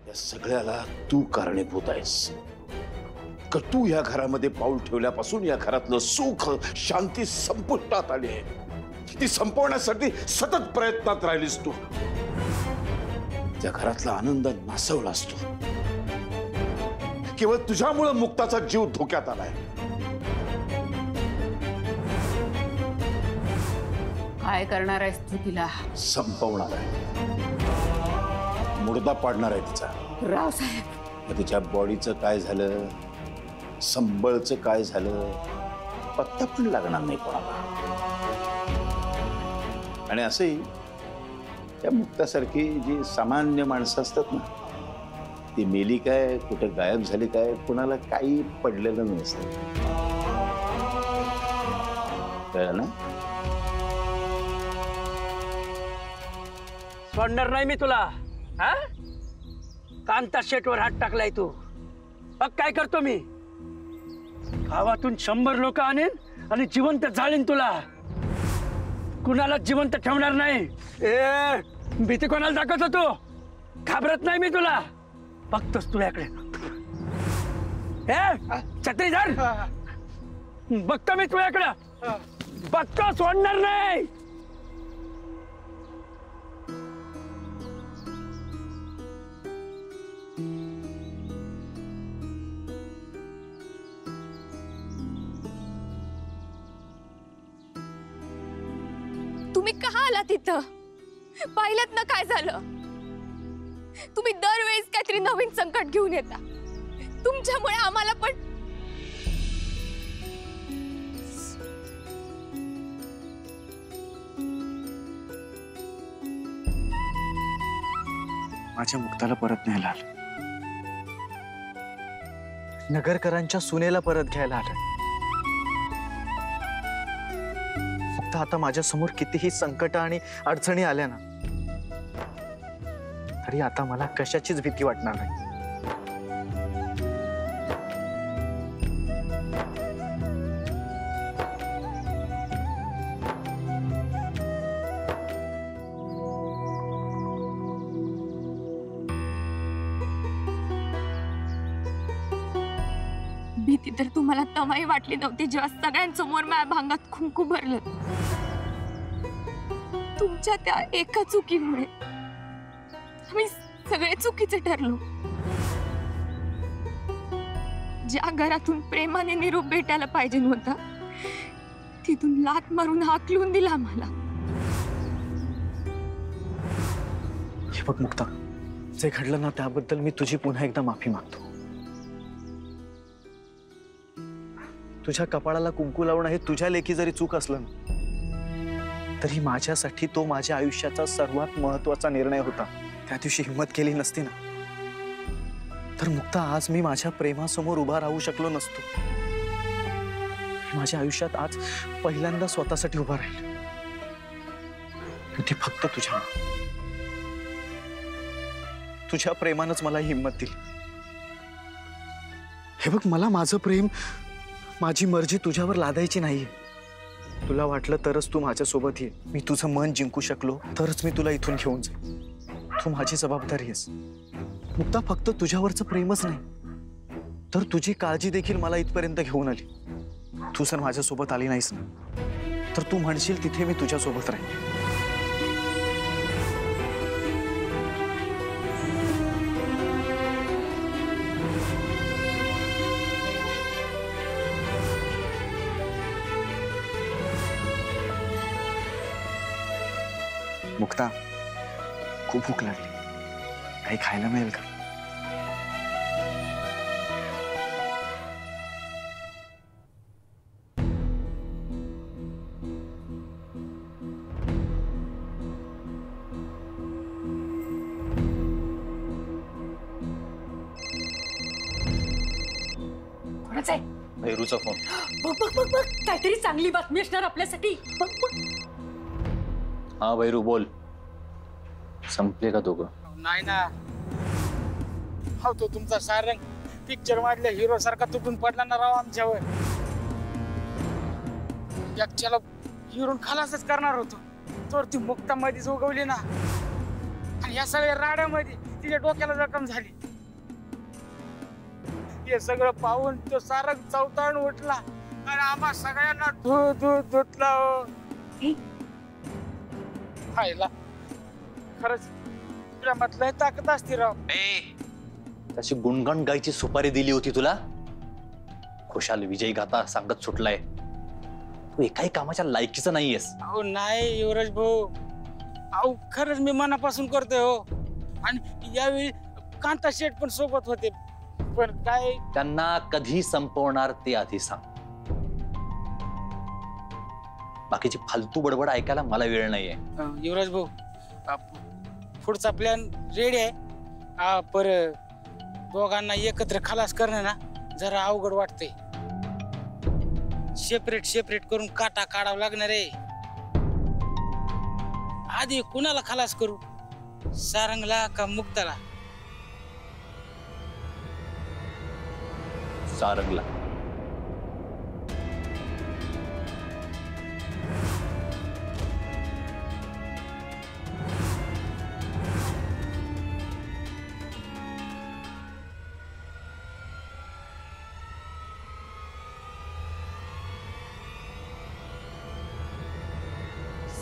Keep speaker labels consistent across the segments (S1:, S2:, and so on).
S1: या सगळ्याला तू कारणीभूत आहेस. का तू या घरामध्ये पाऊल ठेवल्यापासून या घरातलं सुख शांती संपुष्टात आली आहे. ती संपवण्यासाठी सतत प्रयत्नात राहिलीस तू. त्या घरातला आनंद नासवलास तू. केवळ तुझ्यामुळे मुक्ताचा जीव धोक्यात आलाय.
S2: काय करणार आहेस तू तिला?
S1: संपवणार आहे. मुर्दा पाडणार आहे तिचा.
S2: रावसाहेब,
S1: तिच्या बॉडीचं काय झालं, संबळचं काय झालं, पत्ता पण लागणार नाही कोणाला. आणि असंही त्या मुक्तासारखी जी सामान्य माणसं असतात ना, ती मेली काय, कुठे गायब झाली काय, कुणाला काही पडलेलं नसतं. कळलं ना?
S3: सोडणार नाही मी तुला. हा, कांता शेटवर हात टाकलाय तू. बघ काय करतो मी. गावातून 100 लोक आणेन आणि जिवंत जाळीन तुला. कुणाला जिवंत ठेवणार नाही. भीती कोणाला दाखवत होतो? घाबरत नाही मी तुला. बघतोस तुझ्याकडे. छत्री धर. बघतो मी तुझ्याकडे. बघतो, सोडणार नाही.
S4: तुम्ही का आला तिथं? पाहिलं ना काय झालं? तुम्ही दरवेळेस काहीतरी नवीन संकट घेऊन येता. तुमच्यामुळे आम्हाला पण
S5: माझ्या मुक्ताला परत न्यायला आलं. नगरकरांच्या सुनेला परत घ्यायला आलं. फक्त आता माझ्या समोर कितीही संकट आणि अडचणी आल्या ना, तरी आता मला कशाचीच भीती वाटणार नाही.
S4: भीती तर तुम्हाला तमाही वाटली नव्हती जेव्हा सगळ्यांसमोर माझ्या भांगात कुंकू भरलं. तुमच्या त्या एका चुकीमुळे आम्ही सगळे चुकीचे ठरलो. ज्या घरातून प्रेमाने निरोप भेटायला पाहिजे नव्हता, तिथून लाथ मारून हाकलून दिला आम्हाला.
S5: हे बघ मुक्ता, जे घडलं ना त्याबद्दल मी तुझी पुन्हा एकदा माफी मागतो. तुझ्या कपाळाला कुंकू लावणं हे तुझ्या लेखी जरी चूक असलं ना, तरी माझ्यासाठी तो माझ्या आयुष्याचा सर्वात महत्त्वाचा निर्णय होता. त्या दिवशी हिम्मत केली नसती ना, तर मुक्ता आज मी माझ्या प्रेमासमोर उभा राहू शकलो नसतो. माझ्या आयुष्यात आज पहिल्यांदा स्वतःसाठी उभा राहील. ते फक्त तुझ्या प्रेमानंच मला हिम्मत दिली. हे बघ, मला माझं प्रेम, माझी मर्जी तुझ्यावर लादायची नाहीये. तुला वाटलं तरच तू माझ्यासोबत ये. मी तुझं मन जिंकू शकलो तरच मी तुला इथून घेऊन जाईन. तू माझी जबाबदारी आहेस मुक्ता. फक्त तुझ्यावरचं प्रेमच नाही, तर तुझी काळजी देखील मला इथपर्यंत घेऊन आली. तू जर माझ्यासोबत आली नाहीस ना, तर तू म्हणशील तिथे मी तुझ्यासोबत राहीन. मुक्ता, खूप भूक लागली. काही खायला मिळेल का?
S2: कोणाचा आहे?
S6: भैरूचा फोन.
S2: बघ बघ बघ बघ, काहीतरी चांगली बातमी असणार आपल्यासाठी. बघ बघ.
S6: हा भैरू बोल. संपले का दोघं?
S7: नाही ना. हो, तो तुमचा सारंग पिक्चर मधल्या हिरो सारखा तुटून पडला ना राव आमच्यावर. एकच्याला हिरोन खलासच करणार होतो, तर ती मुक्ता मध्येच उगवली ना. आणि या सगळ्या राड्यामध्ये ती तिच्या डोक्याला जखम झाली. हे सगळं पाहून तो सारंग चौताळून उठला आणि आम्हा सगळ्यांना धुतला. खायला खरंच प्रेमात लय ताकद असते राव.
S6: त्याची गुणगण गायची सुपारी दिली होती तुला. खुशाल विजयी गाता सांगत सुटलाय. तू एकाही कामाच्या लायकीचं नाहीयेस.
S7: अहो नाही युवराज भाऊ, अहो खरंच मी मनापासून करतोय हो. आणि यावेळी कांता शेठ पण सोबत होते, पण काय
S6: त्यांना कधी संपवणार ते आधी सांग. बाकीची फालतू बडबड ऐकायला मला वेळ नाहीये.
S7: युवराज भाऊ, पुढचा प्लॅन रेडी आहे. पर दोघांना एकत्र खलास करणं ना जरा अवघड वाटतंय. सेपरेट करून काटा काढावा लागणार आहे. आधी कुणाला खलास करू, सारंगला का मुक्ताला?
S6: सारंगला.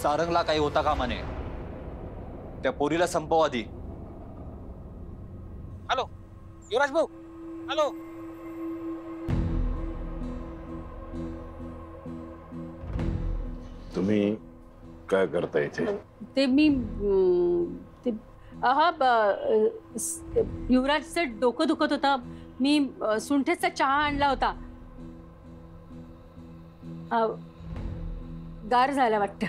S6: सारंगला काही होता कामा नये. त्या पोरीला संपव आधी.
S7: हॅलो युवराज भाऊ, हॅलो.
S1: तुम्ही काय करता इथे?
S2: ते मी ते युवराजचं डोकं दुखत होतं. मी सुंठेचा चहा आणला होता. गार झाला वाटतं.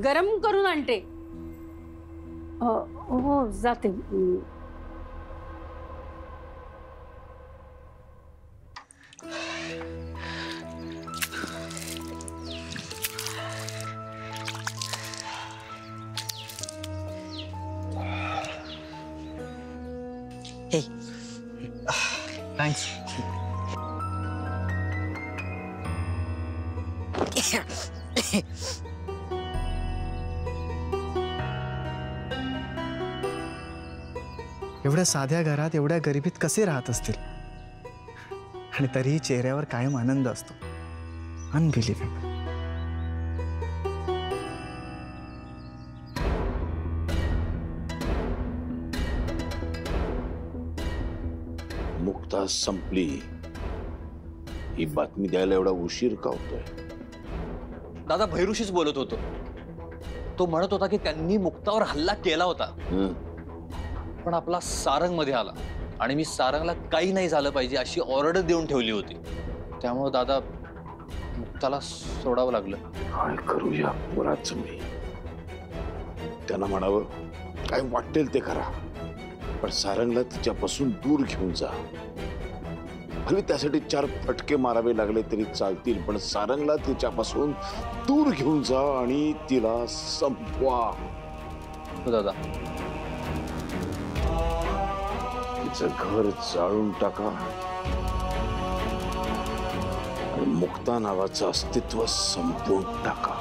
S2: गरम करून आणते. हो जाते.
S5: थँक्स. एवढ्या साध्या घरात एवढ्या गरिबीत कसे राहत असतील, आणि तरीही चेहऱ्यावर कायम आनंद असतो. अनबिलिव्हेबल.
S1: मुक्ता संपली ही बातमी द्यायला एवढा उशीर का होतोय?
S6: दादा भैरूशीच बोलत होतो. तो म्हणत होता की त्यांनी मुक्तावर हल्ला केला होता, पण आपला सारंग मध्ये आला आणि मी सारंगला काही नाही झालं पाहिजे अशी ऑर्डर देऊन ठेवली होती. त्यामुळे दादा मुक्ताला सोडावं लागलं.
S1: काय करूया पोराचं मी? त्यांना म्हणावं काय वाटेल ते करा, पण सारंगला तिच्यापासून दूर घेऊन जा. भले त्यासाठी 4 फटके मारावे लागले तरी चालतील, पण सारंगला तिच्यापासून दूर घेऊन जा आणि तिला संपवा.
S6: हो दादा.
S1: तिचं घर जाळून टाका आणि मुक्ता नावाचं अस्तित्व संपवून टाका.